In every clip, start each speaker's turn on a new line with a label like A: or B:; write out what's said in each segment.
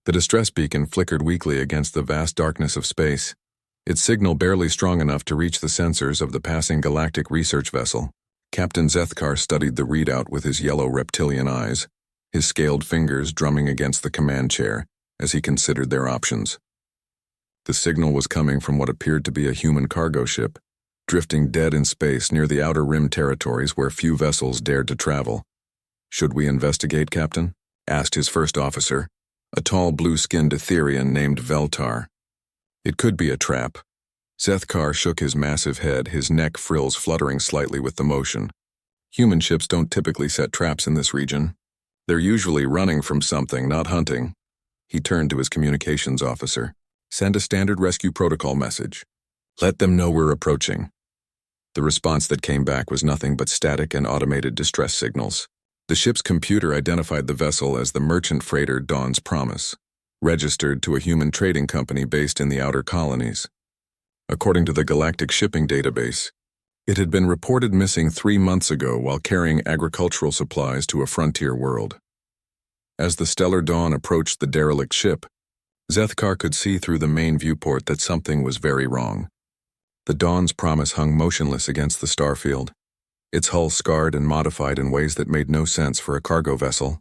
A: The distress beacon flickered weakly against the vast darkness of space, its signal barely strong enough to reach the sensors of the passing galactic research vessel. Captain Zethkar studied the readout with his yellow reptilian eyes, his scaled fingers drumming against the command chair as he considered their options. The signal was coming from what appeared to be a human cargo ship, drifting dead in space near the outer rim territories where few vessels dared to travel. "Should we investigate, Captain?" asked his first officer, a tall blue-skinned Etherian named Veltar. "It could be a trap." Zethkar shook his massive head, his neck frills fluttering slightly with the motion. "Human ships don't typically set traps in this region. They're usually running from something, not hunting." He turned to his communications officer. "Send a standard rescue protocol message. Let them know we're approaching." The response that came back was nothing but static and automated distress signals. The ship's computer identified the vessel as the merchant freighter Dawn's Promise, registered to a human trading company based in the outer colonies. According to the Galactic Shipping Database, it had been reported missing 3 months ago while carrying agricultural supplies to a frontier world. As the stellar dawn approached the derelict ship, Zethkar could see through the main viewport that something was very wrong. The Dawn's Promise hung motionless against the starfield, its hull scarred and modified in ways that made no sense for a cargo vessel.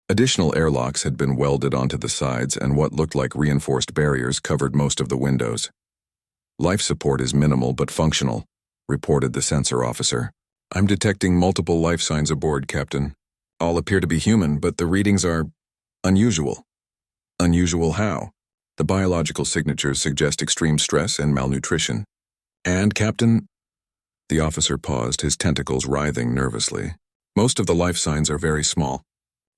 A: Additional airlocks had been welded onto the sides, and what looked like reinforced barriers covered most of the windows. "Life support is minimal but functional," reported the sensor officer. "I'm detecting multiple life signs aboard, Captain. All appear to be human, but the readings are unusual." "Unusual how?" "The biological signatures suggest extreme stress and malnutrition." "And, Captain?" The officer paused, his tentacles writhing nervously. "Most of the life signs are very small,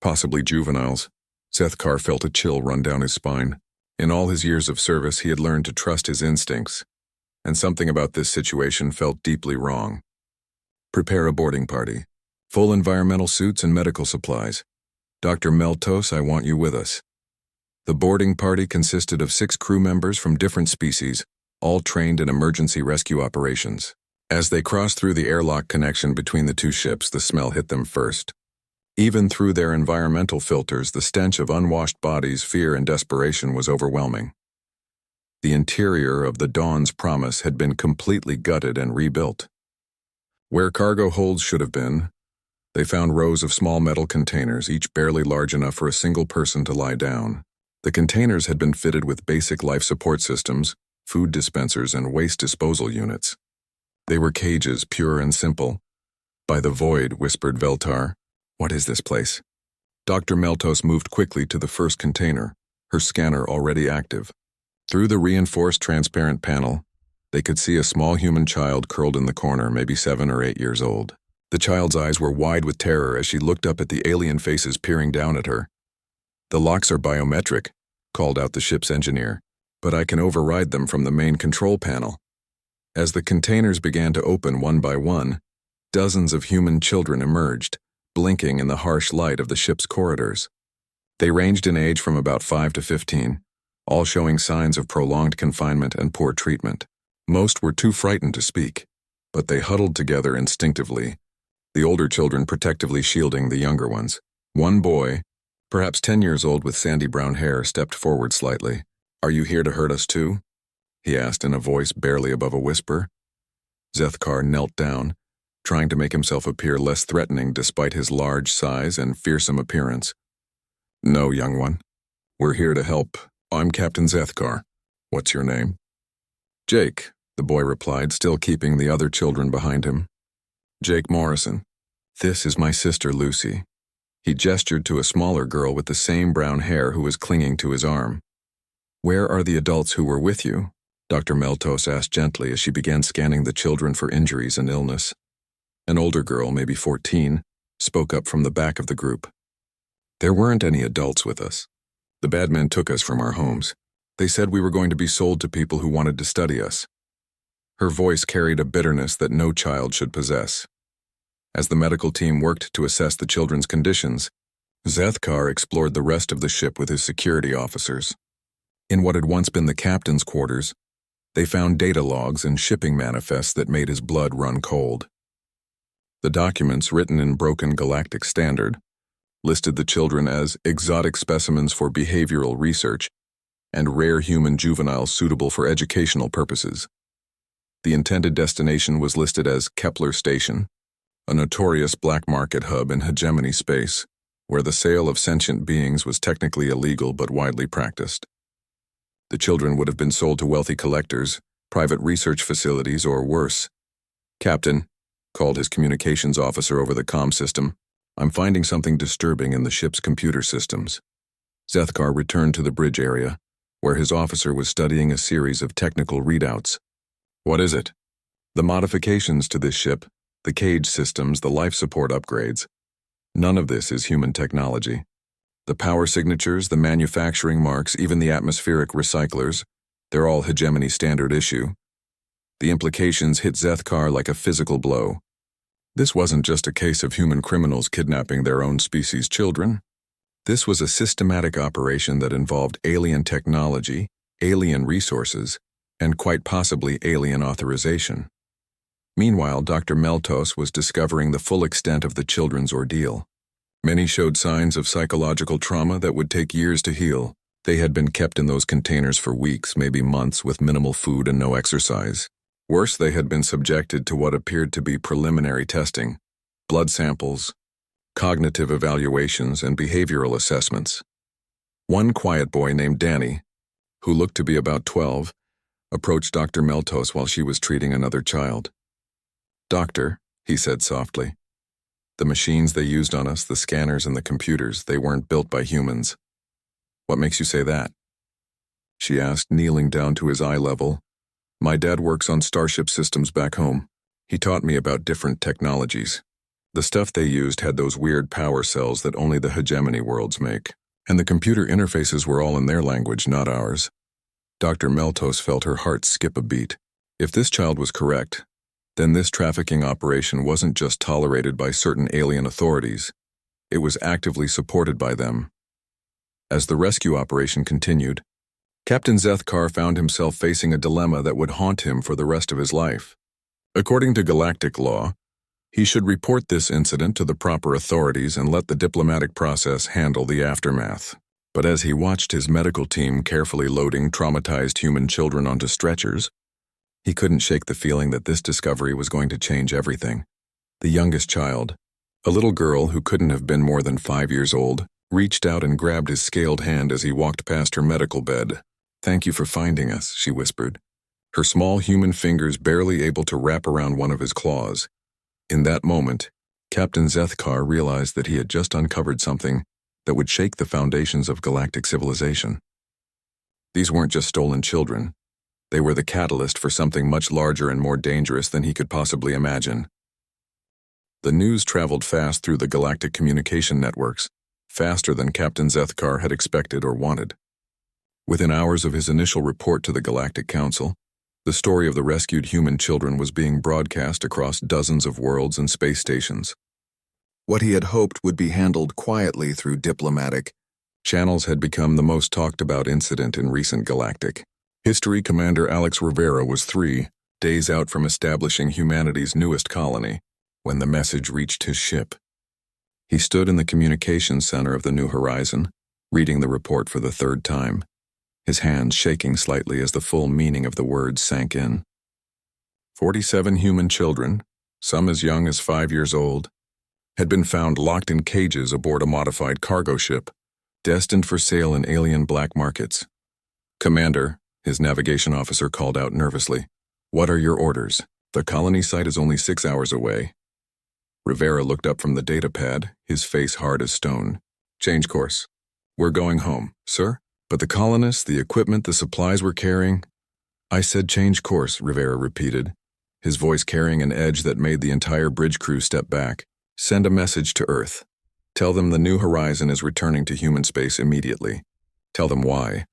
A: possibly juveniles." Zethkar felt a chill run down his spine. In all his years of service, he had learned to trust his instincts, and something about this situation felt deeply wrong. "Prepare a boarding party. Full environmental suits and medical supplies. Dr. Meltos, I want you with us." The boarding party consisted of 6 crew members from different species, all trained in emergency rescue operations. As they crossed through the airlock connection between the 2 ships, the smell hit them first. Even through their environmental filters, the stench of unwashed bodies, fear, and desperation was overwhelming. The interior of the Dawn's Promise had been completely gutted and rebuilt. Where cargo holds should have been, they found rows of small metal containers, each barely large enough for a single person to lie down. The containers had been fitted with basic life support systems, food dispensers, and waste disposal units. They were cages, pure and simple. "By the void," whispered Veltar. "What is this place?" Dr. Meltos moved quickly to the first container, her scanner already active. Through the reinforced transparent panel, they could see a small human child curled in the corner, maybe 7 or 8 years old. The child's eyes were wide with terror as she looked up at the alien faces peering down at her. "The locks are biometric," called out the ship's engineer, "but I can override them from the main control panel." As the containers began to open one by one, dozens of human children emerged, blinking in the harsh light of the ship's corridors. They ranged in age from about 5 to 15, all showing signs of prolonged confinement and poor treatment. Most were too frightened to speak, but they huddled together instinctively, the older children protectively shielding the younger ones. One boy, perhaps 10 years old with sandy brown hair, stepped forward slightly. "Are you here to hurt us too?" he asked in a voice barely above a whisper. Zethkar knelt down, trying to make himself appear less threatening despite his large size and fearsome appearance. "No, young one. We're here to help. I'm Captain Zethkar. What's your name?" "Jake," the boy replied, still keeping the other children behind him. "Jake Morrison. This is my sister Lucy." He gestured to a smaller girl with the same brown hair who was clinging to his arm. "Where are the adults who were with you?" Dr. Meltos asked gently as she began scanning the children for injuries and illness. An older girl, maybe 14, spoke up from the back of the group. "There weren't any adults with us. The bad men took us from our homes. They said we were going to be sold to people who wanted to study us." Her voice carried a bitterness that no child should possess. As the medical team worked to assess the children's conditions, Zethkar explored the rest of the ship with his security officers. In what had once been the captain's quarters, they found data logs and shipping manifests that made his blood run cold. The documents, written in broken galactic standard, listed the children as exotic specimens for behavioral research and rare human juveniles suitable for educational purposes. The intended destination was listed as Kepler Station, a notorious black market hub in hegemony space, where the sale of sentient beings was technically illegal but widely practiced. The children would have been sold to wealthy collectors, private research facilities, or worse. "Captain," called his communications officer over the comm system, "I'm finding something disturbing in the ship's computer systems." Zethkar returned to the bridge area, where his officer was studying a series of technical readouts. "What is it?" "The modifications to this ship, the cage systems, the life support upgrades. None of this is human technology. The power signatures, the manufacturing marks, even the atmospheric recyclers, they're all hegemony standard issue." The implications hit Zethkar like a physical blow. This wasn't just a case of human criminals kidnapping their own species' children. This was a systematic operation that involved alien technology, alien resources, and quite possibly alien authorization. Meanwhile, Dr. Meltos was discovering the full extent of the children's ordeal. Many showed signs of psychological trauma that would take years to heal. They had been kept in those containers for weeks, maybe months, with minimal food and no exercise. Worse, they had been subjected to what appeared to be preliminary testing, blood samples, cognitive evaluations, and behavioral assessments. One quiet boy named Danny, who looked to be about 12, approached Dr. Meltos while she was treating another child. "Doctor," he said softly, "the machines they used on us, the scanners and the computers, they weren't built by humans." "What makes you say that?" she asked, kneeling down to his eye level. "My dad works on Starship systems back home. He taught me about different technologies. The stuff they used had those weird power cells that only the hegemony worlds make, and the computer interfaces were all in their language, not ours." Dr. Meltos felt her heart skip a beat. If this child was correct, then this trafficking operation wasn't just tolerated by certain alien authorities, it was actively supported by them. As the rescue operation continued, Captain Zethkar found himself facing a dilemma that would haunt him for the rest of his life. According to galactic law, he should report this incident to the proper authorities and let the diplomatic process handle the aftermath. But as he watched his medical team carefully loading traumatized human children onto stretchers, he couldn't shake the feeling that this discovery was going to change everything. The youngest child, a little girl who couldn't have been more than 5 years old, reached out and grabbed his scaled hand as he walked past her medical bed. "Thank you for finding us," she whispered, her small human fingers barely able to wrap around one of his claws. In that moment, Captain Zethkar realized that he had just uncovered something that would shake the foundations of galactic civilization. These weren't just stolen children. They were the catalyst for something much larger and more dangerous than he could possibly imagine. The news traveled fast through the galactic communication networks, faster than Captain Zethkar had expected or wanted. Within hours of his initial report to the Galactic Council, the story of the rescued human children was being broadcast across dozens of worlds and space stations. What he had hoped would be handled quietly through diplomatic channels had become the most talked about incident in recent galactic history. Commander Alex Rivera was 3 days out from establishing humanity's newest colony when the message reached his ship. He stood in the communications center of the New Horizon, reading the report for the 3rd time, his hands shaking slightly as the full meaning of the words sank in. 47 human children, some as young as 5 years old, had been found locked in cages aboard a modified cargo ship, destined for sale in alien black markets. "Commander," his navigation officer called out nervously, "what are your orders? The colony site is only 6 hours away." Rivera looked up from the data pad, his face hard as stone. "Change course. We're going home, sir." "But the colonists, the equipment, the supplies we're carrying—" "I said change course," Rivera repeated, his voice carrying an edge that made the entire bridge crew step back. "Send a message to Earth. Tell them the New Horizon is returning to human space immediately. Tell them why."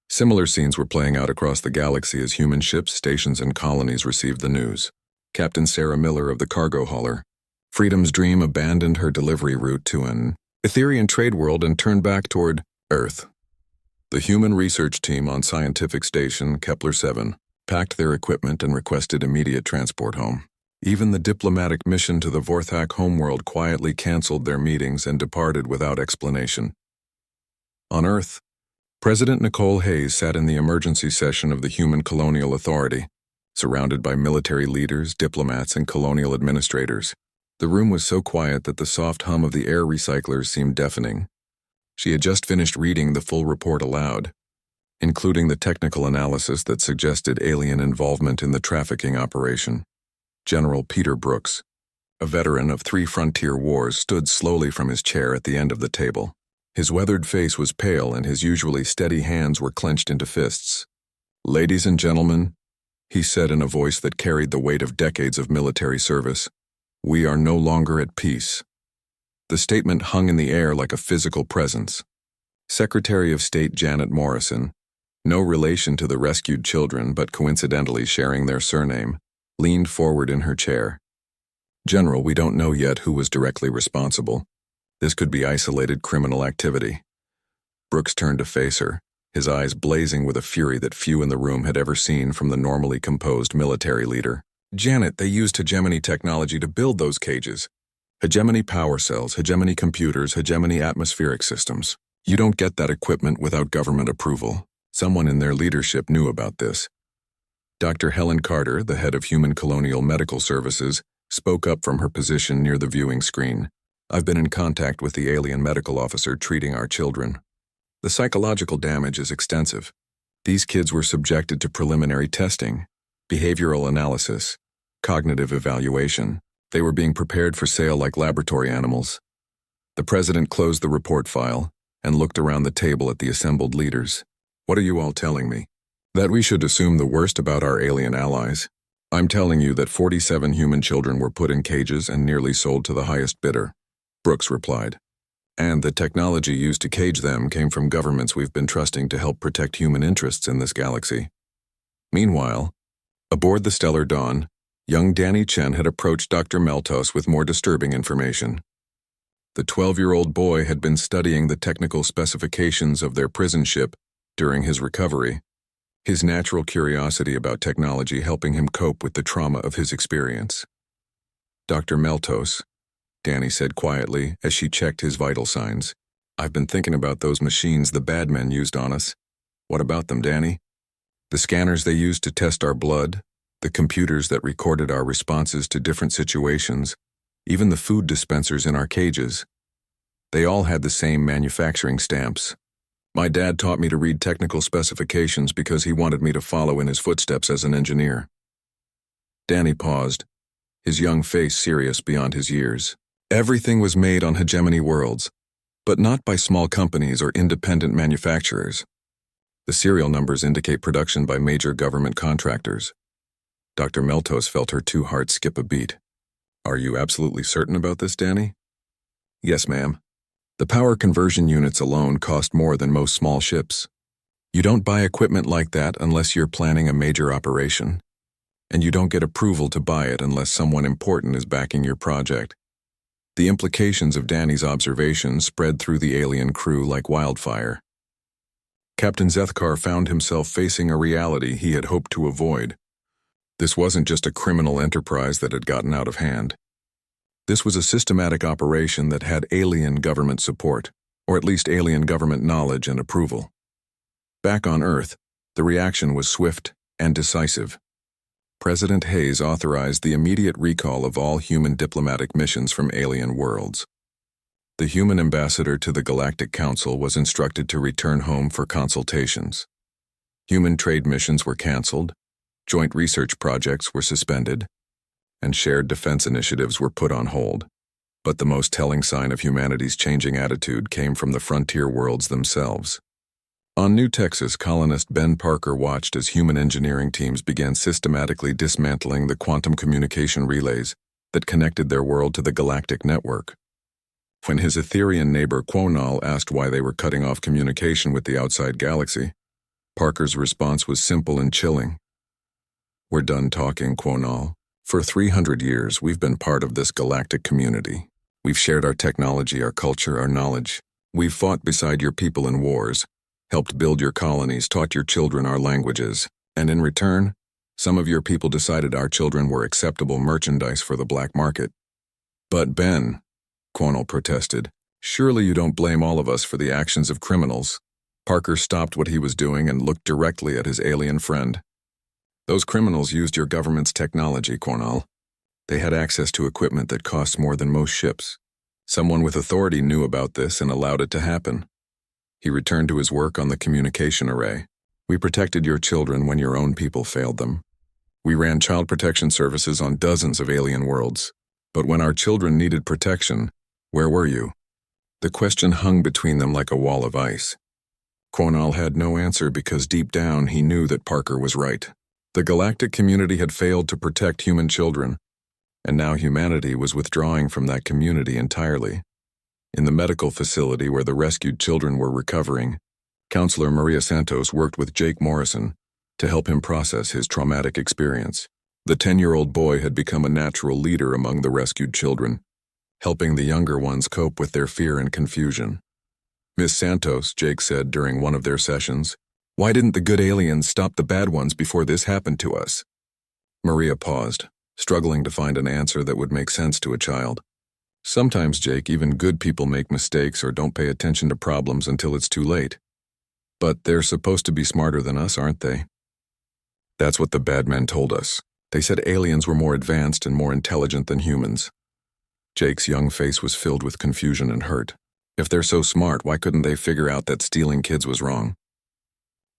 A: Similar scenes were playing out across the galaxy as human ships, stations, and colonies received the news. Captain Sarah Miller of the cargo hauler, Freedom's Dream, abandoned her delivery route to an Etherian trade world and turned back toward Earth. The human research team on Scientific Station Kepler 7 packed their equipment and requested immediate transport home. Even the diplomatic mission to the Vorthak homeworld quietly canceled their meetings and departed without explanation. On Earth, President Nicole Hayes sat in the emergency session of the Human Colonial Authority, surrounded by military leaders, diplomats, and colonial administrators. The room was so quiet that the soft hum of the air recyclers seemed deafening. She had just finished reading the full report aloud, including the technical analysis that suggested alien involvement in the trafficking operation. General Peter Brooks, a veteran of 3 frontier wars, stood slowly from his chair at the end of the table. His weathered face was pale and his usually steady hands were clenched into fists. "Ladies and gentlemen," he said in a voice that carried the weight of decades of military service, "we are no longer at peace." The statement hung in the air like a physical presence. Secretary of State Janet Morrison, no relation to the rescued children but coincidentally sharing their surname, leaned forward in her chair. "General, we don't know yet who was directly responsible. This could be isolated criminal activity." Brooks turned to face her, his eyes blazing with a fury that few in the room had ever seen from the normally composed military leader. "Janet, they used hegemony technology to build those cages. Hegemony power cells, hegemony computers, hegemony atmospheric systems. You don't get that equipment without government approval. Someone in their leadership knew about this." Dr. Helen Carter, the head of Human Colonial Medical Services, spoke up from her position near the viewing screen. "I've been in contact with the alien medical officer treating our children. The psychological damage is extensive. These kids were subjected to preliminary testing, behavioral analysis, cognitive evaluation. They were being prepared for sale like laboratory animals." The president closed the report file and looked around the table at the assembled leaders. "What are you all telling me? That we should assume the worst about our alien allies? I'm telling you that 47 human children were put in cages and nearly sold to the highest bidder," Brooks replied. "And the technology used to cage them came from governments we've been trusting to help protect human interests in this galaxy." Meanwhile, aboard the Stellar Dawn, young Danny Chen had approached Dr. Meltos with more disturbing information. The 12-year-old boy had been studying the technical specifications of their prison ship during his recovery, his natural curiosity about technology helping him cope with the trauma of his experience. "Dr. Meltos," Danny said quietly as she checked his vital signs, "I've been thinking about those machines the bad men used on us." "What about them, Danny?" "The scanners they used to test our blood, the computers that recorded our responses to different situations, even the food dispensers in our cages. They all had the same manufacturing stamps. My dad taught me to read technical specifications because he wanted me to follow in his footsteps as an engineer." Danny paused, his young face serious beyond his years. "Everything was made on hegemony worlds, but not by small companies or independent manufacturers. The serial numbers indicate production by major government contractors." Dr. Meltos felt her 2 hearts skip a beat. "Are you absolutely certain about this, Danny?" "Yes, ma'am. The power conversion units alone cost more than most small ships. You don't buy equipment like that unless you're planning a major operation, and you don't get approval to buy it unless someone important is backing your project." The implications of Danny's observations spread through the alien crew like wildfire. Captain Zethkar found himself facing a reality he had hoped to avoid. This wasn't just a criminal enterprise that had gotten out of hand. This was a systematic operation that had alien government support, or at least alien government knowledge and approval. Back on Earth, the reaction was swift and decisive. President Hayes authorized the immediate recall of all human diplomatic missions from alien worlds. The human ambassador to the Galactic Council was instructed to return home for consultations. Human trade missions were canceled, joint research projects were suspended, and shared defense initiatives were put on hold. But the most telling sign of humanity's changing attitude came from the frontier worlds themselves. On New Texas, colonist Ben Parker watched as human engineering teams began systematically dismantling the quantum communication relays that connected their world to the galactic network. When his Etherian neighbor Quonal asked why they were cutting off communication with the outside galaxy, Parker's response was simple and chilling. "We're done talking, Quonal. For 300 years, we've been part of this galactic community. We've shared our technology, our culture, our knowledge. We've fought beside your people in wars, helped build your colonies, taught your children our languages, and in return, Some of your people decided our children were acceptable merchandise for the black market. But Ben, Quonnell protested, surely you don't blame all of us for the actions of criminals. Parker stopped what he was doing and looked directly at his alien friend. Those criminals used your government's technology, Quonnell. They had access to equipment that costs more than most ships. Someone with authority knew about this and allowed it to happen. He returned to his work on the communication array. We protected your children when your own people failed them. We ran child protection services on dozens of alien worlds. But when our children needed protection, where were you? The question hung between them like a wall of ice. Quonnell had no answer because deep down he knew that Parker was right. The galactic community had failed to protect human children, and now humanity was withdrawing from that community entirely. In the medical facility where the rescued children were recovering, Counselor Maria Santos worked with Jake Morrison to help him process his traumatic experience. The 10-year-old boy had become a natural leader among the rescued children, helping the younger ones cope with their fear and confusion. Miss Santos, Jake said during one of their sessions, why didn't the good aliens stop the bad ones before this happened to us? Maria paused, struggling to find an answer that would make sense to a child. Sometimes, Jake, even good people make mistakes or don't pay attention to problems until it's too late. But they're supposed to be smarter than us, aren't they? That's what the bad men told us. They said aliens were more advanced and more intelligent than humans. Jake's young face was filled with confusion and hurt. If they're so smart, why couldn't they figure out that stealing kids was wrong?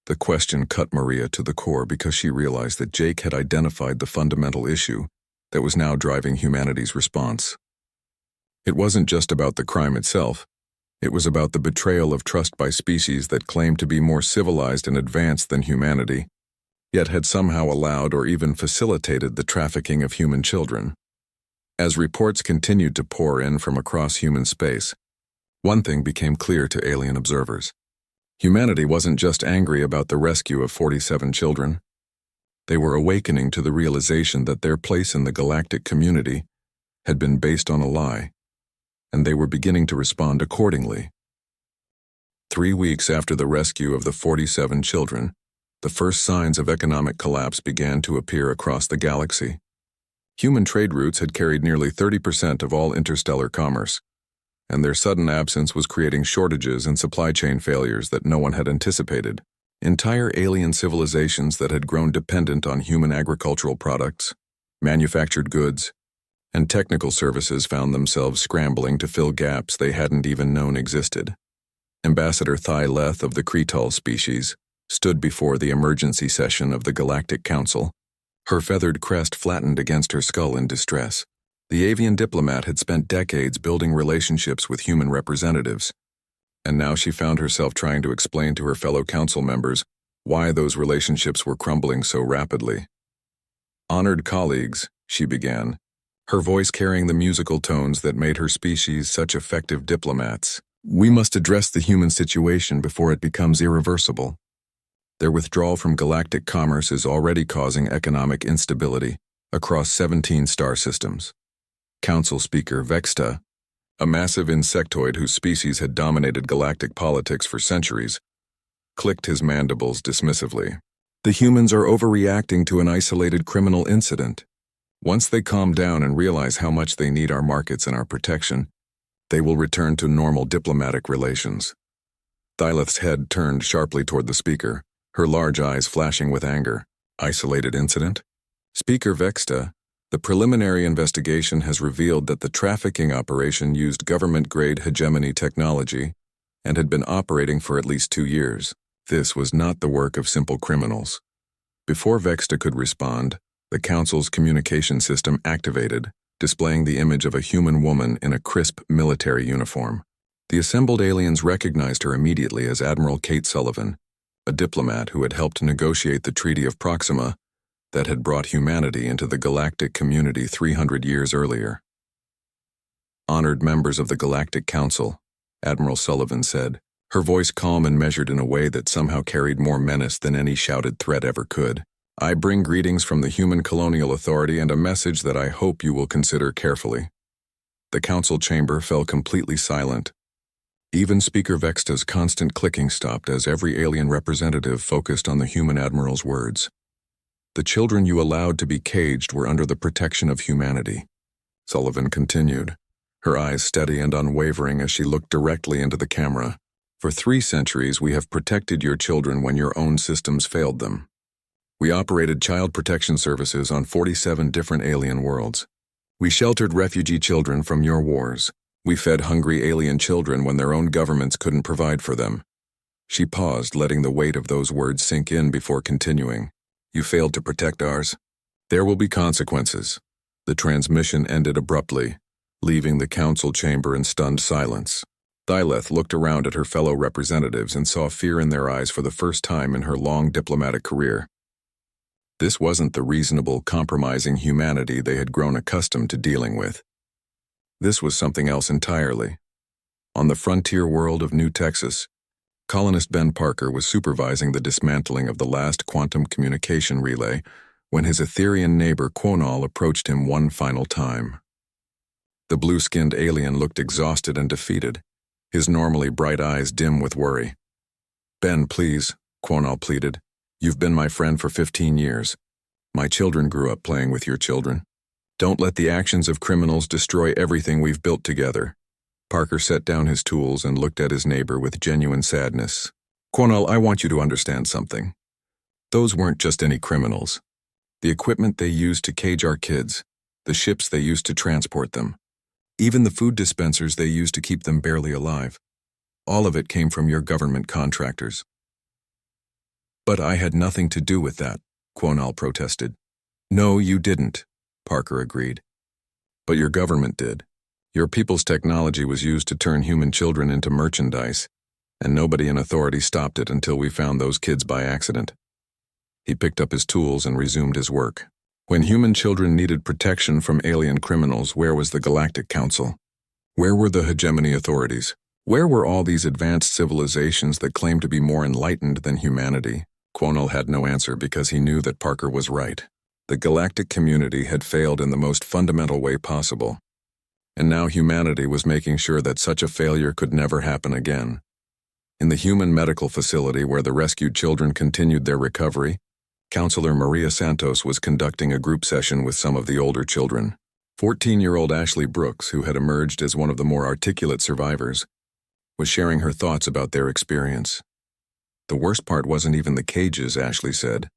A: The question cut Maria to the core because she realized that Jake had identified the fundamental issue that was now driving humanity's response. It wasn't just about the crime itself. It was about the betrayal of trust by species that claimed to be more civilized and advanced than humanity, yet had somehow allowed or even facilitated the trafficking of human children. As reports continued to pour in from across human space, one thing became clear to alien observers. Humanity wasn't just angry about the rescue of 47 children. They were awakening to the realization that their place in the galactic community had been based on a lie, and they were beginning to respond accordingly. 3 weeks after the rescue of the 47 children, the first signs of economic collapse began to appear across the galaxy. Human trade routes had carried nearly 30% of all interstellar commerce, and their sudden absence was creating shortages and supply chain failures that no one had anticipated. Entire alien civilizations that had grown dependent on human agricultural products, manufactured goods, and technical services found themselves scrambling to fill gaps they hadn't even known existed. Ambassador Thai Leth of the Cretal species stood before the emergency session of the Galactic Council, her feathered crest flattened against her skull in distress. The avian diplomat had spent decades building relationships with human representatives, and now she found herself trying to explain to her fellow council members why those relationships were crumbling so rapidly. Honored colleagues, she began, her voice carrying the musical tones that made her species such effective diplomats. We must address the human situation before it becomes irreversible. Their withdrawal from galactic commerce is already causing economic instability across 17 star systems. Council Speaker Vexta, a massive insectoid whose species had dominated galactic politics for centuries, clicked his mandibles dismissively. The humans are overreacting to an isolated criminal incident. Once they calm down and realize how much they need our markets and our protection, they will return to normal diplomatic relations. Thyleth's head turned sharply toward the speaker, her large eyes flashing with anger. Isolated incident? Speaker Vexta, the preliminary investigation has revealed that the trafficking operation used government-grade hegemony technology and had been operating for at least 2 years. This was not the work of simple criminals. Before Vexta could respond, the Council's communication system activated, displaying the image of a human woman in a crisp military uniform. The assembled aliens recognized her immediately as Admiral Kate Sullivan, a diplomat who had helped negotiate the Treaty of Proxima that had brought humanity into the galactic community 300 years earlier. Honored members of the Galactic Council, Admiral Sullivan said, her voice calm and measured in a way that somehow carried more menace than any shouted threat ever could. I bring greetings from the Human Colonial Authority and a message that I hope you will consider carefully. The council chamber fell completely silent. Even Speaker Vexta's constant clicking stopped as every alien representative focused on the human admiral's words. The children you allowed to be caged were under the protection of humanity. Sullivan continued, her eyes steady and unwavering as she looked directly into the camera. For 3 centuries, we have protected your children when your own systems failed them. We operated child protection services on 47 different alien worlds. We sheltered refugee children from your wars. We fed hungry alien children when their own governments couldn't provide for them. She paused, letting the weight of those words sink in before continuing. You failed to protect ours. There will be consequences. The transmission ended abruptly, leaving the council chamber in stunned silence. Thyleth looked around at her fellow representatives and saw fear in their eyes for the first time in her long diplomatic career. This wasn't the reasonable, compromising humanity they had grown accustomed to dealing with. This was something else entirely. On the frontier world of New Texas, colonist Ben Parker was supervising the dismantling of the last quantum communication relay when his Etherian neighbor Quonal approached him one final time. The blue-skinned alien looked exhausted and defeated, his normally bright eyes dim with worry. Ben, please, Quonal pleaded. You've been my friend for 15 years. My children grew up playing with your children. Don't let the actions of criminals destroy everything we've built together. Parker set down his tools and looked at his neighbor with genuine sadness. Quonal, I want you to understand something. Those weren't just any criminals. The equipment they used to cage our kids, the ships they used to transport them, even the food dispensers they used to keep them barely alive. All of it came from your government contractors. But I had nothing to do with that, Quonal protested. No, you didn't, Parker agreed. But your government did. Your people's technology was used to turn human children into merchandise, and nobody in authority stopped it until we found those kids by accident. He picked up his tools and resumed his work. When human children needed protection from alien criminals, where was the Galactic Council? Where were the hegemony authorities? Where were all these advanced civilizations that claimed to be more enlightened than humanity? Quonal had no answer because he knew that Parker was right. The galactic community had failed in the most fundamental way possible, and now humanity was making sure that such a failure could never happen again. In the human medical facility where the rescued children continued their recovery, Counselor Maria Santos was conducting a group session with some of the older children. 14-year-old Ashley Brooks, who had emerged as one of the more articulate survivors, was sharing her thoughts about their experience. The worst part wasn't even the cages, Ashley said,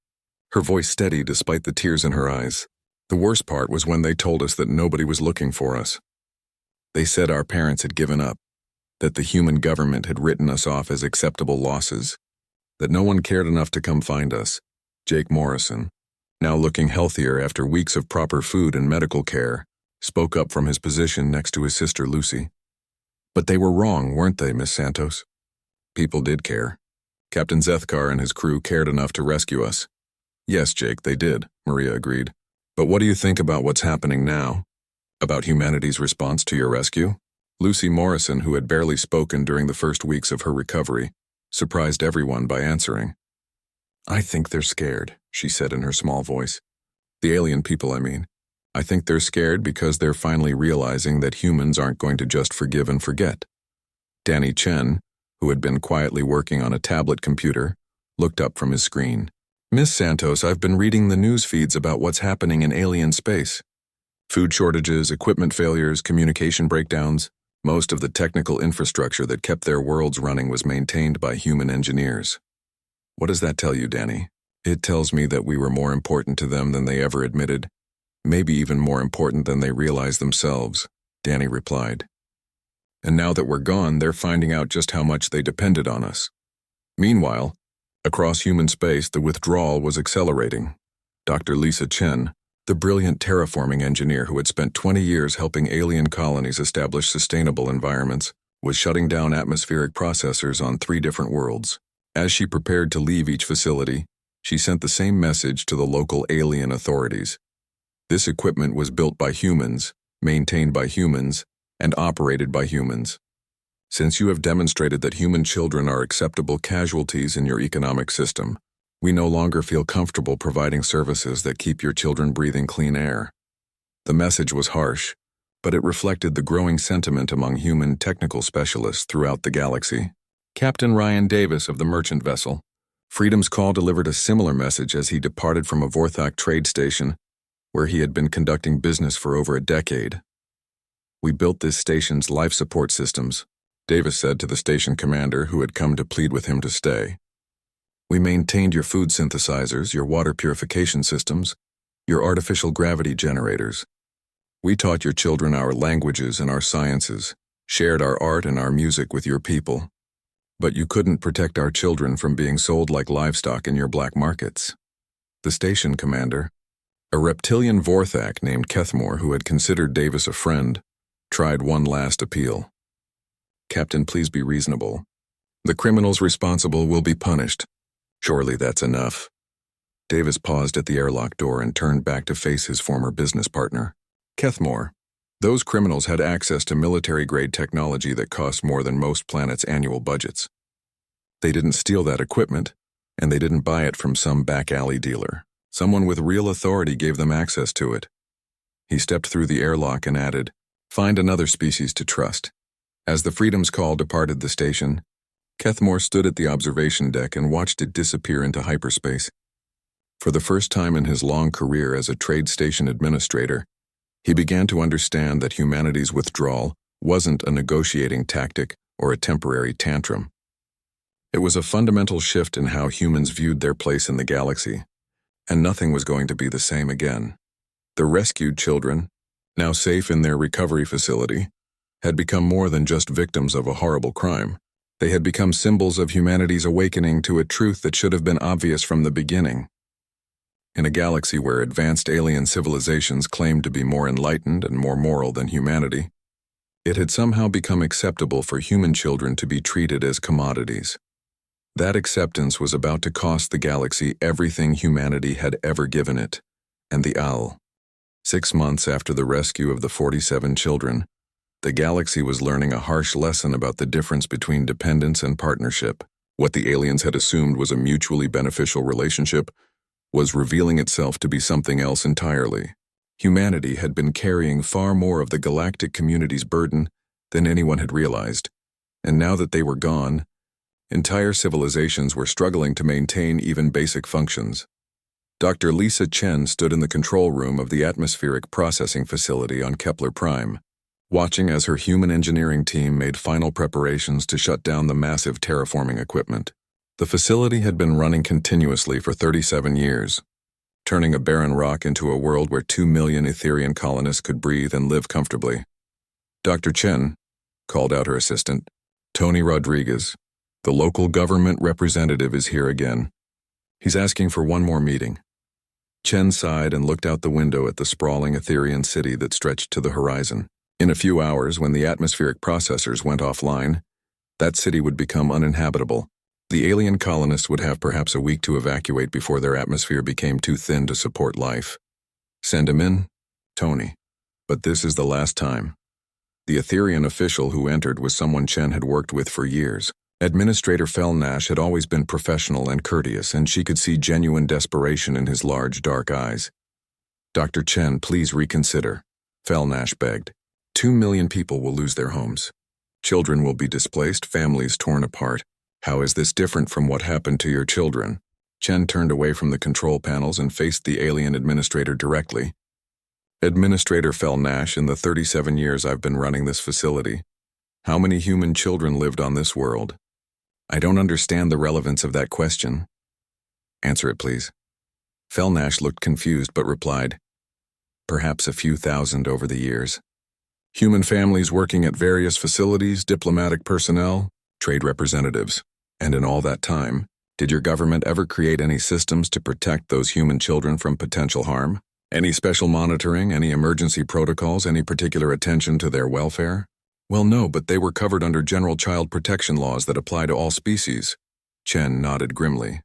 A: her voice steady despite the tears in her eyes. The worst part was when they told us that nobody was looking for us. They said our parents had given up, that the human government had written us off as acceptable losses, that no one cared enough to come find us. Jake Morrison, now looking healthier after weeks of proper food and medical care, spoke up from his position next to his sister Lucy. But they were wrong, weren't they, Miss Santos? People did care. Captain Zethkar and his crew cared enough to rescue us. Yes, Jake, they did, Maria agreed. But what do you think about what's happening now? About humanity's response to your rescue? Lucy Morrison, who had barely spoken during the first weeks of her recovery, surprised everyone by answering. I think they're scared, she said in her small voice. The alien people, I mean. I think they're scared because they're finally realizing that humans aren't going to just forgive and forget. Danny Chen, who had been quietly working on a tablet computer, looked up from his screen. Miss Santos, I've been reading the news feeds about what's happening in alien space. Food shortages, equipment failures, communication breakdowns. Most of the technical infrastructure that kept their worlds running was maintained by human engineers. What does that tell you, Danny? It tells me that we were more important to them than they ever admitted. Maybe even more important than they realized themselves, Danny replied. And now that we're gone, they're finding out just how much they depended on us. Meanwhile, across human space, the withdrawal was accelerating. Dr. Lisa Chen, the brilliant terraforming engineer who had spent 20 years helping alien colonies establish sustainable environments, was shutting down atmospheric processors on 3 different worlds. As she prepared to leave each facility, she sent the same message to the local alien authorities. This equipment was built by humans, maintained by humans, and operated by humans. Since you have demonstrated that human children are acceptable casualties in your economic system, we no longer feel comfortable providing services that keep your children breathing clean air. The message was harsh, but it reflected the growing sentiment among human technical specialists throughout the galaxy. Captain Ryan Davis of the merchant vessel, Freedom's call delivered a similar message as he departed from a Vorthok trade station where he had been conducting business for over a decade. "We built this station's life support systems," Davis said to the station commander who had come to plead with him to stay. "We maintained your food synthesizers, your water purification systems, your artificial gravity generators. We taught your children our languages and our sciences, shared our art and our music with your people. But you couldn't protect our children from being sold like livestock in your black markets." The station commander, a reptilian Vorthak named Kethmore who had considered Davis a friend, tried one last appeal. "Captain, please be reasonable. The criminals responsible will be punished. Surely that's enough." Davis paused at the airlock door and turned back to face his former business partner. "Kethmore, those criminals had access to military-grade technology that cost more than most planets' annual budgets. They didn't steal that equipment, and they didn't buy it from some back-alley dealer. Someone with real authority gave them access to it." He stepped through the airlock and added, "Find another species to trust." As the Freedom's call departed the station, Kethmore stood at the observation deck and watched it disappear into hyperspace. For the first time in his long career as a trade station administrator, he began to understand that humanity's withdrawal wasn't a negotiating tactic or a temporary tantrum. It was a fundamental shift in how humans viewed their place in the galaxy, and nothing was going to be the same again. The rescued children, now safe in their recovery facility, had become more than just victims of a horrible crime. They had become symbols of humanity's awakening to a truth that should have been obvious from the beginning. In a galaxy where advanced alien civilizations claimed to be more enlightened and more moral than humanity, it had somehow become acceptable for human children to be treated as commodities. That acceptance was about to cost the galaxy everything humanity had ever given it, and the owl. 6 months after the rescue of the 47 children, the galaxy was learning a harsh lesson about the difference between dependence and partnership. What the aliens had assumed was a mutually beneficial relationship was revealing itself to be something else entirely. Humanity had been carrying far more of the galactic community's burden than anyone had realized, and now that they were gone, entire civilizations were struggling to maintain even basic functions. Dr. Lisa Chen stood in the control room of the atmospheric processing facility on Kepler Prime, watching as her human engineering team made final preparations to shut down the massive terraforming equipment. The facility had been running continuously for 37 years, turning a barren rock into a world where 2 million Etherian colonists could breathe and live comfortably. "Dr. Chen," called out her assistant, "Tony Rodriguez, the local government representative, is here again. He's asking for one more meeting." Chen sighed and looked out the window at the sprawling Etherian city that stretched to the horizon. In a few hours, when the atmospheric processors went offline, that city would become uninhabitable. The alien colonists would have perhaps a week to evacuate before their atmosphere became too thin to support life. "Send him in, Tony. But this is the last time." The Etherian official who entered was someone Chen had worked with for years. Administrator Felnash had always been professional and courteous, and she could see genuine desperation in his large, dark eyes. "Dr. Chen, please reconsider," Felnash begged. 2 million people will lose their homes. Children will be displaced, families torn apart. How is this different from what happened to your children? Chen turned away from the control panels and faced the alien administrator directly. "Administrator Felnash, in the 37 years I've been running this facility, how many human children lived on this world?" "I don't understand the relevance of that question." "Answer it, please." Felnash looked confused but replied, "Perhaps a few thousand over the years. Human families working at various facilities, diplomatic personnel, trade representatives. And in all that time, did your government ever create any systems to protect those human children from potential harm? Any special monitoring, any emergency protocols, any particular attention to their welfare?" "Well, no, but they were covered under general child protection laws that apply to all species." Chen nodded grimly.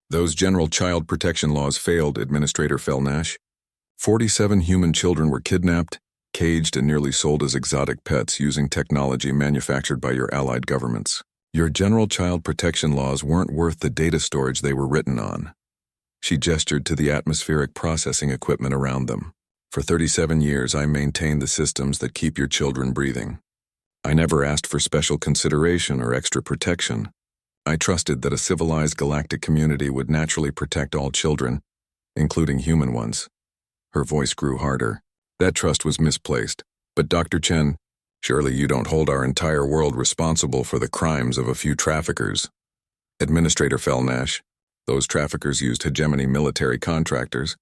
A: "Those general child protection laws failed, Administrator Felnash. 47 human children were kidnapped, caged, and nearly sold as exotic pets using technology manufactured by your allied governments. Your general child protection laws weren't worth the data storage they were written on." She gestured to the atmospheric processing equipment around them. "For 37 years, I maintained the systems that keep your children breathing. I never asked for special consideration or extra protection. I trusted that a civilized galactic community would naturally protect all children, including human ones. Her voice grew harder. That trust was misplaced. But Dr. Chen, surely you don't hold our entire world responsible for the crimes of a few traffickers. Administrator Felnash, those traffickers used hegemony military contractors,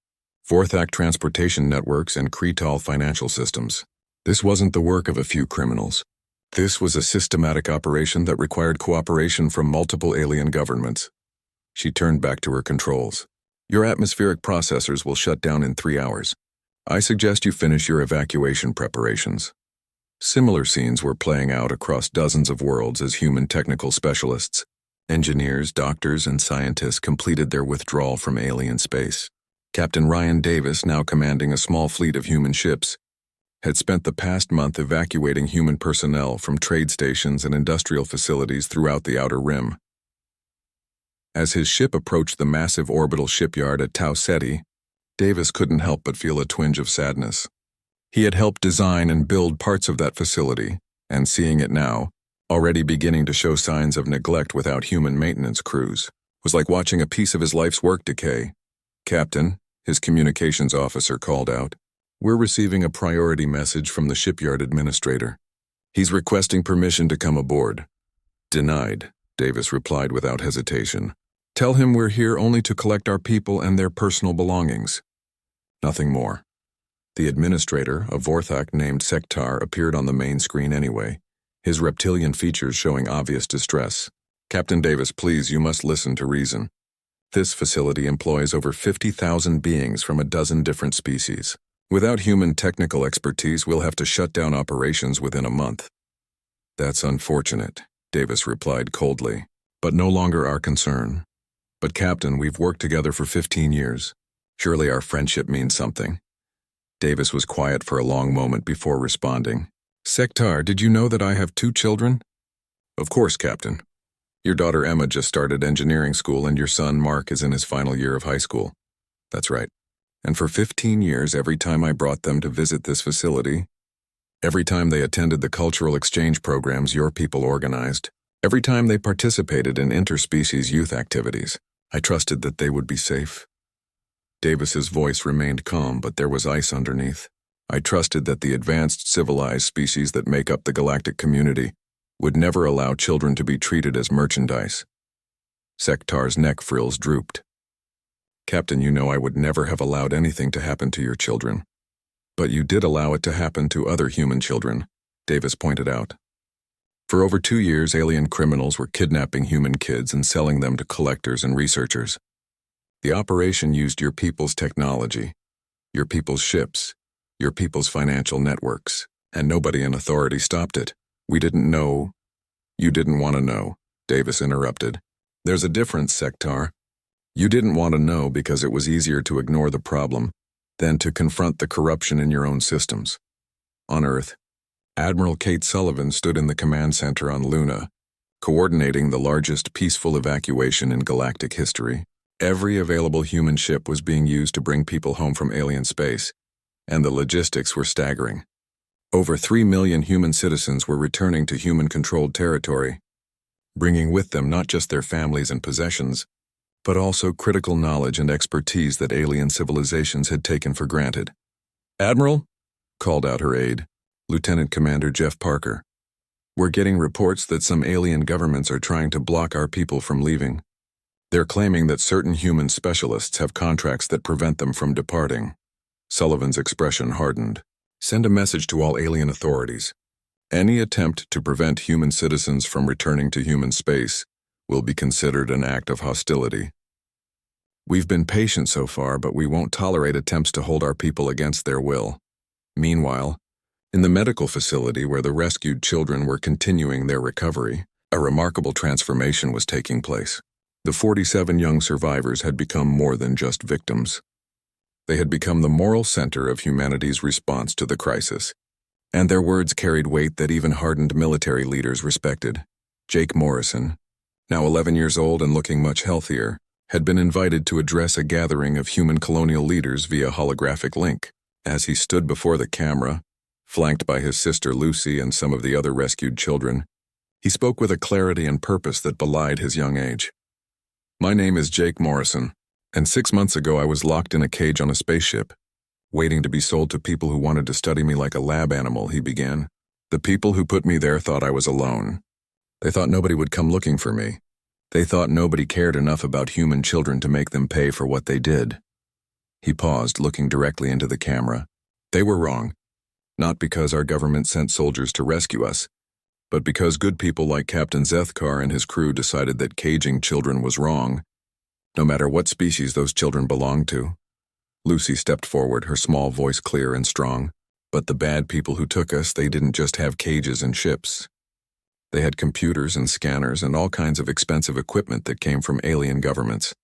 A: Vorthak transportation networks, and Cretal financial systems. This wasn't the work of a few criminals. This was a systematic operation that required cooperation from multiple alien governments. She turned back to her controls. Your atmospheric processors will shut down in 3 hours. I suggest you finish your evacuation preparations. Similar scenes were playing out across dozens of worlds as human technical specialists, engineers, doctors, and scientists completed their withdrawal from alien space. Captain Ryan Davis, now commanding a small fleet of human ships, had spent the past month evacuating human personnel from trade stations and industrial facilities throughout the Outer Rim. As his ship approached the massive orbital shipyard at Tau Ceti, Davis couldn't help but feel a twinge of sadness. He had helped design and build parts of that facility, and seeing it now, already beginning to show signs of neglect without human maintenance crews, was like watching a piece of his life's work decay. "Captain," his communications officer called out, "we're receiving a priority message from the shipyard administrator. He's requesting permission to come aboard." "Denied," Davis replied without hesitation. "Tell him we're here only to collect our people and their personal belongings. Nothing more." The administrator, a Vorthak named Sektar, appeared on the main screen anyway, his reptilian features showing obvious distress. "Captain Davis, please, you must listen to reason. This facility employs over 50,000 beings from a dozen different species. Without human technical expertise, we'll have to shut down operations within a month." "That's unfortunate," Davis replied coldly, "but no longer our concern. But Captain, we've worked together for 15 years. Surely our friendship means something." Davis was quiet for a long moment before responding. "Sektar, did you know that I have 2 children?" "Of course, Captain. Your daughter Emma just started engineering school and your son Mark is in his final year of high school." "That's right. And for 15 years, every time I brought them to visit this facility, every time they attended the cultural exchange programs your people organized, every time they participated in interspecies youth activities, I trusted that they would be safe." Davis's voice remained calm, but there was ice underneath. "I trusted that the advanced civilized species that make up the galactic community would never allow children to be treated as merchandise." Sektar's neck frills drooped. "Captain, you know I would never have allowed anything to happen to your children. But you did allow it to happen to other human children," Davis pointed out. "For over 2 years, alien criminals were kidnapping human kids and selling them to collectors and researchers. The operation used your people's technology, your people's ships, your people's financial networks, and nobody in authority stopped it. We didn't know." "You didn't want to know," Davis interrupted. "There's a difference, Sektar. You didn't want to know because it was easier to ignore the problem than to confront the corruption in your own systems." On Earth, Admiral Kate Sullivan stood in the command center on Luna, coordinating the largest peaceful evacuation in galactic history. Every available human ship was being used to bring people home from alien space, and the logistics were staggering. Over 3 million human citizens were returning to human-controlled territory, bringing with them not just their families and possessions, but also critical knowledge and expertise that alien civilizations had taken for granted. "Admiral," called out her aide, Lieutenant Commander Jeff Parker, "we're getting reports that some alien governments are trying to block our people from leaving. They're claiming that certain human specialists have contracts that prevent them from departing." Sullivan's expression hardened. "Send a message to all alien authorities. Any attempt to prevent human citizens from returning to human space will be considered an act of hostility. We've been patient so far, but we won't tolerate attempts to hold our people against their will." Meanwhile, in the medical facility where the rescued children were continuing their recovery, a remarkable transformation was taking place. The 47 young survivors had become more than just victims. They had become the moral center of humanity's response to the crisis, and their words carried weight that even hardened military leaders respected. Jake Morrison, now 11 years old and looking much healthier, had been invited to address a gathering of human colonial leaders via holographic link. As he stood before the camera, flanked by his sister Lucy and some of the other rescued children, He spoke with a clarity and purpose that belied his young age. "My name is Jake Morrison, and 6 months ago I was locked in a cage on a spaceship, waiting to be sold to people who wanted to study me like a lab animal," he began. "The people who put me there thought I was alone. They thought nobody would come looking for me. They thought nobody cared enough about human children to make them pay for what they did." He paused, looking directly into the camera. "They were wrong. Not because our government sent soldiers to rescue us, but because good people like Captain Zethkar and his crew decided that caging children was wrong, no matter what species those children belonged to." Lucy stepped forward, her small voice clear and strong. "But the bad people who took us, they didn't just have cages and ships. They had computers and scanners and all kinds of expensive equipment that came from alien governments.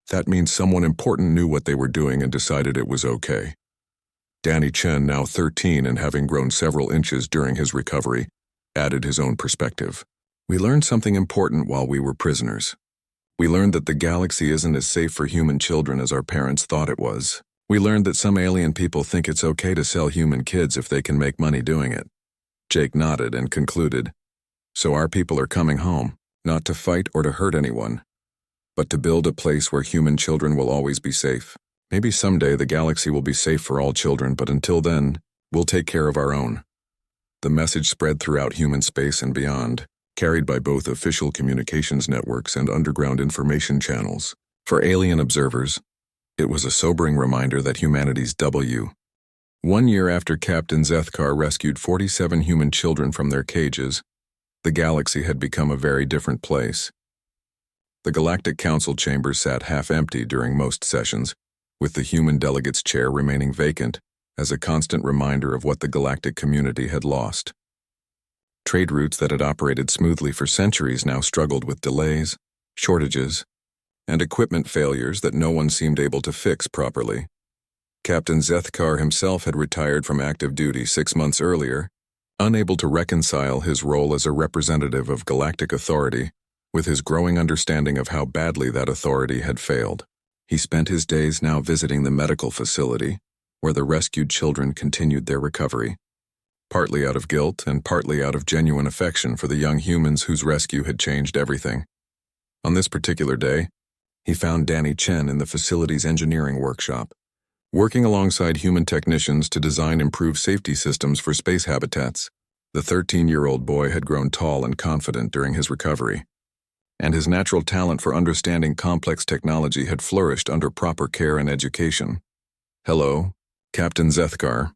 A: That means someone important knew what they were doing and decided it was okay." Danny Chen, now 13 and having grown several inches during his recovery, added his own perspective. "We learned something important while we were prisoners. We learned that the galaxy isn't as safe for human children as our parents thought it was. We learned that some alien people think it's okay to sell human kids if they can make money doing it." Jake nodded and concluded, "So our people are coming home, not to fight or to hurt anyone, but to build a place where human children will always be safe. Maybe someday the galaxy will be safe for all children, but until then, we'll take care of our own." The message spread throughout human space and beyond, carried by both official communications networks and underground information channels. For alien observers, it was a sobering reminder that humanity's W. 1 year after Captain Zethkar rescued 47 human children from their cages, the galaxy had become a very different place. The Galactic Council chambers sat half-empty during most sessions, with the human delegate's chair remaining vacant as a constant reminder of what the galactic community had lost. Trade routes that had operated smoothly for centuries now struggled with delays, shortages, and equipment failures that no one seemed able to fix properly. Captain Zethkar himself had retired from active duty 6 months earlier, unable to reconcile his role as a representative of galactic authority with his growing understanding of how badly that authority had failed. He spent his days now visiting the medical facility, where the rescued children continued their recovery, partly out of guilt and partly out of genuine affection for the young humans whose rescue had changed everything. On this particular day, he found Danny Chen in the facility's engineering workshop, working alongside human technicians to design improved safety systems for space habitats. The 13-year-old boy had grown tall and confident during his recovery, and his natural talent for understanding complex technology had flourished under proper care and education. "Hello, Captain Zethkar,"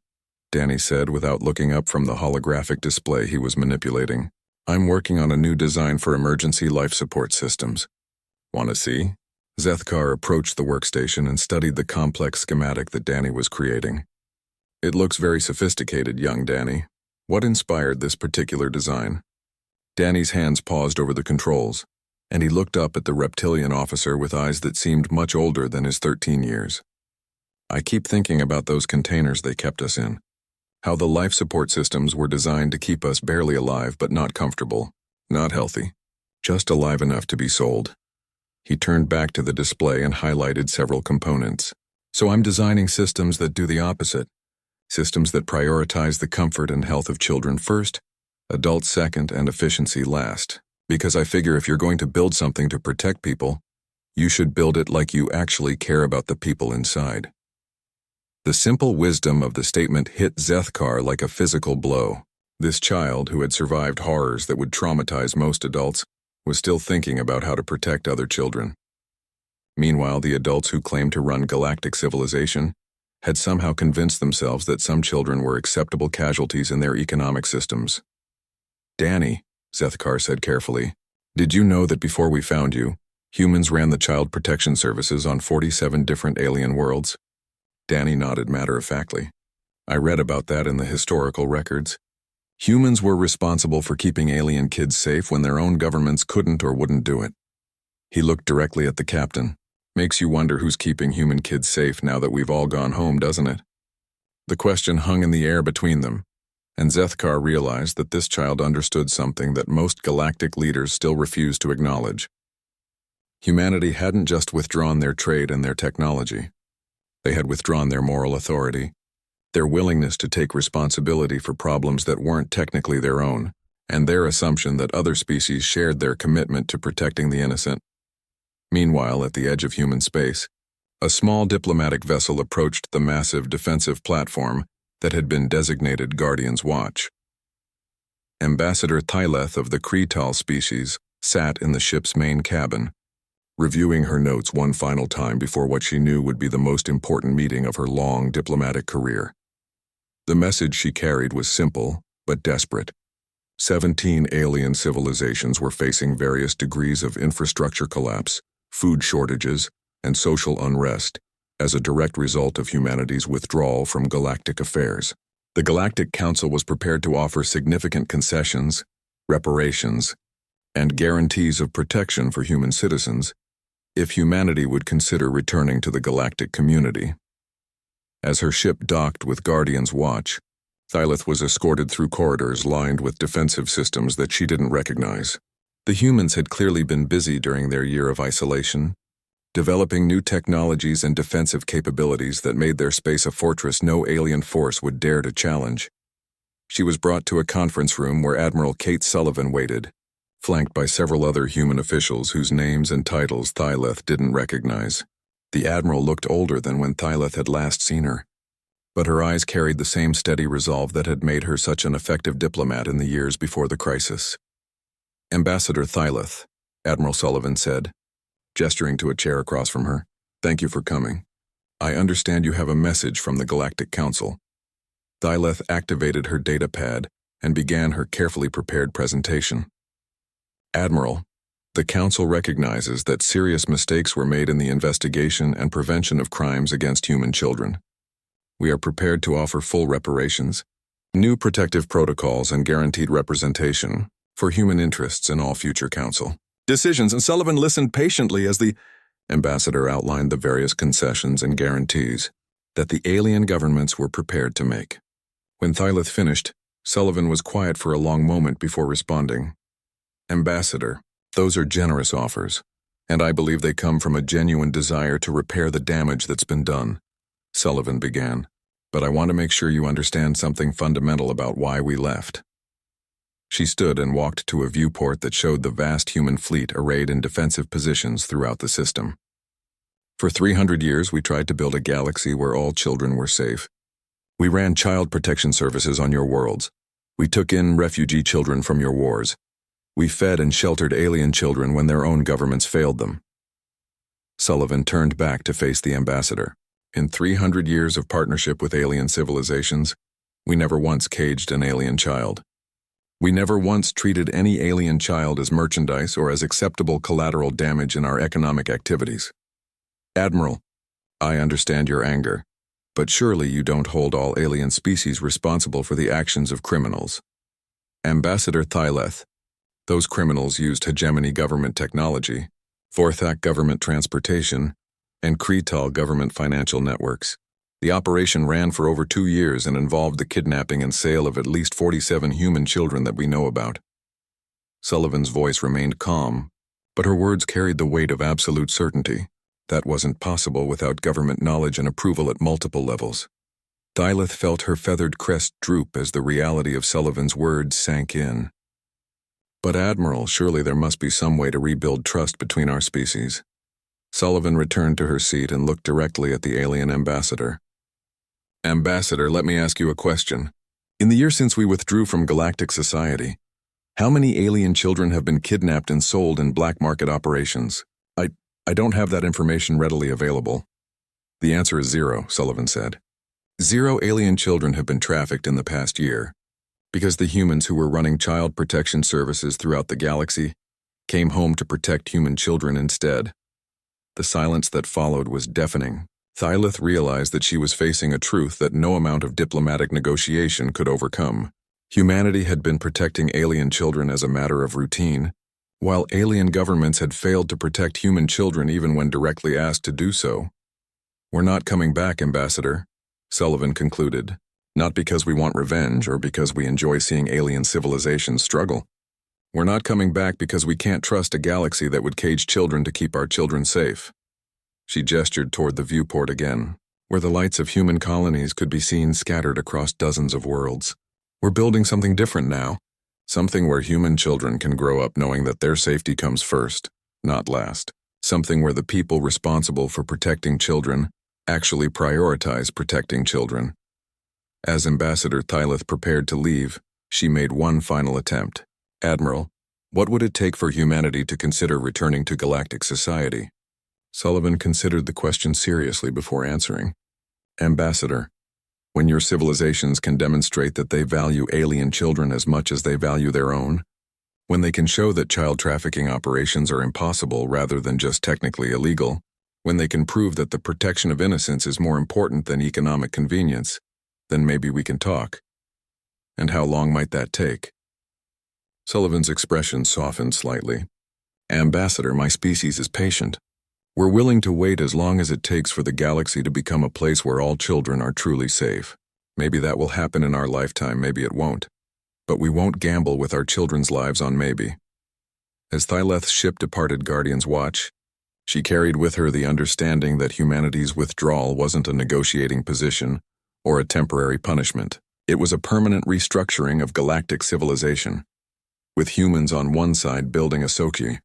A: Danny said without looking up from the holographic display he was manipulating. "I'm working on a new design for emergency life support systems. Want to see?" Zethkar approached the workstation and studied the complex schematic that Danny was creating. "It looks very sophisticated, young Danny. What inspired this particular design?" Danny's hands paused over the controls, and he looked up at the reptilian officer with eyes that seemed much older than his 13 years. "I keep thinking about those containers they kept us in. How the life support systems were designed to keep us barely alive but not comfortable, not healthy, just alive enough to be sold." He turned back to the display and highlighted several components. "So I'm designing systems that do the opposite. Systems that prioritize the comfort and health of children first, adults second, and efficiency last. Because I figure if you're going to build something to protect people, you should build it like you actually care about the people inside." The simple wisdom of the statement hit Zethkar like a physical blow. This child, who had survived horrors that would traumatize most adults, was still thinking about how to protect other children. Meanwhile, the adults who claimed to run galactic civilization had somehow convinced themselves that some children were acceptable casualties in their economic systems. "Danny," Zethkar said carefully, "did you know that before we found you, humans ran the child protection services on 47 different alien worlds?" Danny nodded matter-of-factly. "I read about that in the historical records. Humans were responsible for keeping alien kids safe when their own governments couldn't or wouldn't do it." He looked directly at the captain. "Makes you wonder who's keeping human kids safe now that we've all gone home, doesn't it?" The question hung in the air between them, and Zethkar realized that this child understood something that most galactic leaders still refused to acknowledge. Humanity hadn't just withdrawn their trade and their technology. They had withdrawn their moral authority, their willingness to take responsibility for problems that weren't technically their own. and their assumption that other species shared their commitment to protecting the innocent. Meanwhile, at the edge of human space, a small diplomatic vessel approached the massive defensive platform that had been designated Guardian's Watch. Ambassador Thyleth of the Kretal species sat in the ship's main cabin, reviewing her notes one final time before what she knew would be the most important meeting of her long diplomatic career. The message she carried was simple, but desperate. 17 alien civilizations were facing various degrees of infrastructure collapse, food shortages, and social unrest as a direct result of humanity's withdrawal from galactic affairs. The Galactic Council was prepared to offer significant concessions, reparations, and guarantees of protection for human citizens if humanity would consider returning to the galactic community. As her ship docked with Guardian's Watch, Thyleth was escorted through corridors lined with defensive systems that she didn't recognize. The humans had clearly been busy during their year of isolation, developing new technologies and defensive capabilities that made their space a fortress no alien force would dare to challenge. She was brought to a conference room where Admiral Kate Sullivan waited, flanked by several other human officials whose names and titles Thyleth didn't recognize. The Admiral looked older than when Thyleth had last seen her, but her eyes carried the same steady resolve that had made her such an effective diplomat in the years before the crisis. "Ambassador Thyleth," Admiral Sullivan said, gesturing to a chair across from her, "thank you for coming. I understand you have a message from the Galactic Council." Thyleth activated her data pad and began her carefully prepared presentation. "Admiral, the Council recognizes that serious mistakes were made in the investigation and prevention of crimes against human children. We are prepared to offer full reparations, new protective protocols, and guaranteed representation for human interests in all future Council decisions." And Sullivan listened patiently as the ambassador outlined the various concessions and guarantees that the alien governments were prepared to make. When Thyleth finished, Sullivan was quiet for a long moment before responding. "Ambassador, those are generous offers, and I believe they come from a genuine desire to repair the damage that's been done," Sullivan began, "but I want to make sure you understand something fundamental about why we left." She stood and walked to a viewport that showed the vast human fleet arrayed in defensive positions throughout the system. "For 300 years, we tried to build a galaxy where all children were safe. We ran child protection services on your worlds. We took in refugee children from your wars. We fed and sheltered alien children when their own governments failed them." Sullivan turned back to face the ambassador. "In 300 years of partnership with alien civilizations, we never once caged an alien child. We never once treated any alien child as merchandise or as acceptable collateral damage in our economic activities. Admiral, I understand your anger, but surely you don't hold all alien species responsible for the actions of criminals." "Ambassador Thyleth, those criminals used hegemony government technology, Vorthak government transportation, and Kretal government financial networks. The operation ran for over 2 years and involved the kidnapping and sale of at least 47 human children that we know about." Sullivan's voice remained calm, but her words carried the weight of absolute certainty. That wasn't possible without government knowledge and approval at multiple levels. Thyleth felt her feathered crest droop as the reality of Sullivan's words sank in. "But Admiral, surely there must be some way to rebuild trust between our species." Sullivan returned to her seat and looked directly at the alien ambassador. "Ambassador, let me ask you a question. In the year since we withdrew from galactic society, how many alien children have been kidnapped and sold in black market operations? I don't have that information readily available." "The answer is 0, Sullivan said. 0 alien children have been trafficked in the past year, because the humans who were running child protection services throughout the galaxy came home to protect human children instead." The silence that followed was deafening. Thyleth realized that she was facing a truth that no amount of diplomatic negotiation could overcome. Humanity had been protecting alien children as a matter of routine, while alien governments had failed to protect human children even when directly asked to do so. "We're not coming back, Ambassador," Sullivan concluded, "not because we want revenge or because we enjoy seeing alien civilizations struggle. We're not coming back because we can't trust a galaxy that would cage children to keep our children safe." She gestured toward the viewport again, where the lights of human colonies could be seen scattered across dozens of worlds. "We're building something different now, Something where human children can grow up knowing that their safety comes first, not last. Something where the people responsible for protecting children actually prioritize protecting children. As Ambassador Thyleth prepared to leave, she made one final attempt. "Admiral, what would it take for humanity to consider returning to galactic society?" Sullivan considered the question seriously before answering. "Ambassador, when your civilizations can demonstrate that they value alien children as much as they value their own, when they can show that child trafficking operations are impossible rather than just technically illegal, when they can prove that the protection of innocence is more important than economic convenience, then maybe we can talk. And how long might that take?" Sullivan's expression softened slightly. "Ambassador, my species is patient. We're willing to wait as long as it takes for the galaxy to become a place where all children are truly safe. Maybe that will happen in our lifetime, maybe it won't. But we won't gamble with our children's lives on maybe." As Thyleth's ship departed Guardian's Watch, she carried with her the understanding that humanity's withdrawal wasn't a negotiating position or a temporary punishment. It was a permanent restructuring of galactic civilization, with humans on one side building a Soki,